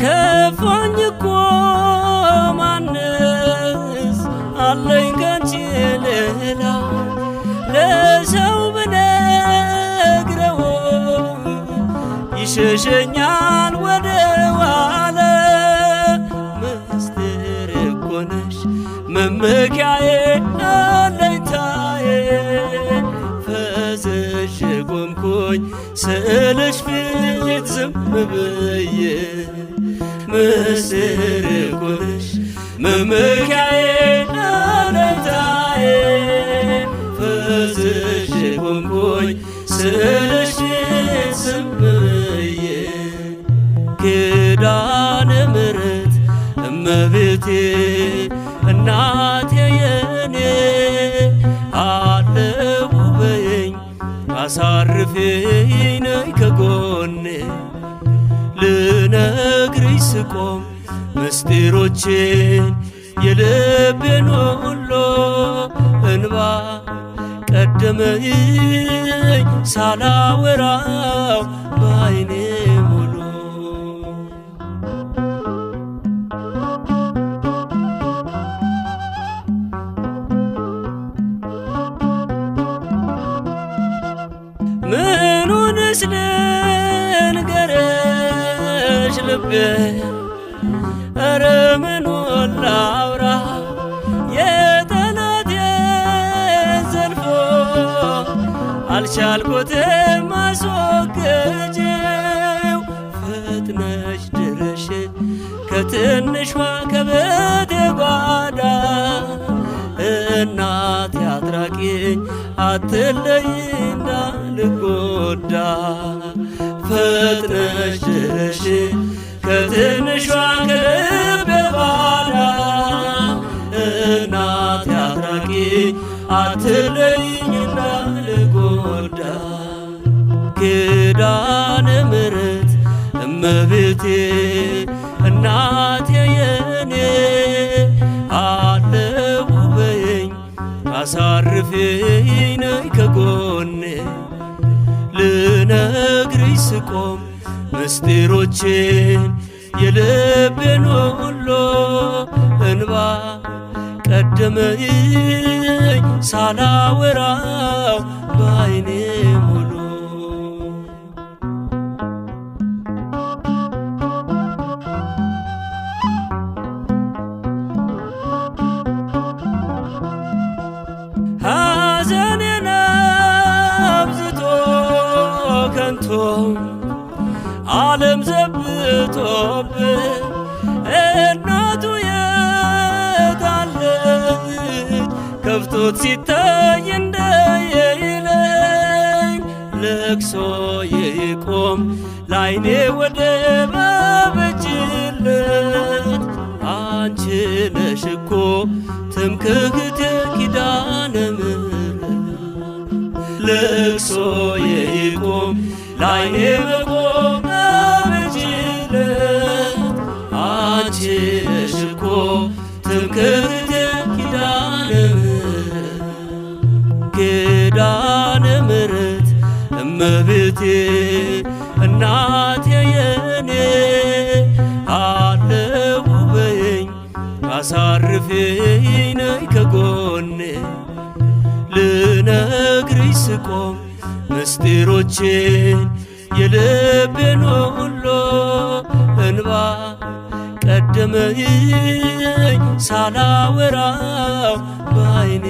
ከፋኝ እኮ ማንስ አለኝ ካንቺ ሌላ ለሰው ብነግረው ይሸሸኛል ወደ ኋላ ምስጢር እኮ ነሽ መመኪያዬ አለኝታዬ ፈዝዤ ቆምኩኝ ስልሽ ፊት ዝም ብዬ ምስጢር እኮ ነሽ መመኪያዬ አለኝታዬ ፈዝዤ ቆምኩኝ ስልሽ ፊት ዝም ብዬ ኪዳነ ምሕረት እመቤቴ እናቴ የኔ አለሁ በይኝ አሳርፊኝ ነይ ከጎኔ ልነግርሽ ስቆም ምስጢሮቼን የልቤን ሁሉ እንባ ቀደመኝ ሳላወራው በዓይኔ ሙሉ ምኑንስ ልንገርሽ ልቤ ኧረ ምኑን ላውራ የጠላቴን ዘልፎ አልቻልኩትም ማስወገጄው ፈጥነሽ ድረሽ ከትንሿ ከቤቴ ጓዳ እናቴ አትራቂኝ አትለይና ልጎዳ ፈጥነሽ ድረሽ ከትንሿ ከልቤ ጓዳ እናቴ አትራቂኝ አትለይና ልጎዳ ኪዳነ ምሕረት እመቤቴ እናቴ የኔ አለሁ በይኝ አሳርፊኝ ነይ ከጎኔ ልነግርሽ ስቆም ምስጢሮቼን የልቤን ሁሉ እንባ ቀደመኝ ሳላወራው በዓይኔ ሙሉ ሐዘኔን አብዝቶ ከንቶ ዓለም ዘብቶብኝ እናቱ የታለች ከፍቶት ሲታይ እንደይለኝ ለቅሶ ይቆም ላይኔ ወደ ባበጅለት አንቺ ነሽ እኮ ትምክህቴ ኪዳነ ምሕረት ለቅሶ ይቆም ላይኔ መቆም ባበጅለት አንቺ ነሽ እኮ ትምክህቴ ኪዳነ ምሕረት ኪዳነ ምሕረት እመቤቴ እናቴ የኔ አለሁ በይኝ አሳርፊኝ ነይ ከጎኔ ልነግርሽ ስቆም ምስጢሮቼን የልቤን ሁሉ እንባ ቀደመኝ ሳላወራው በዓይኔ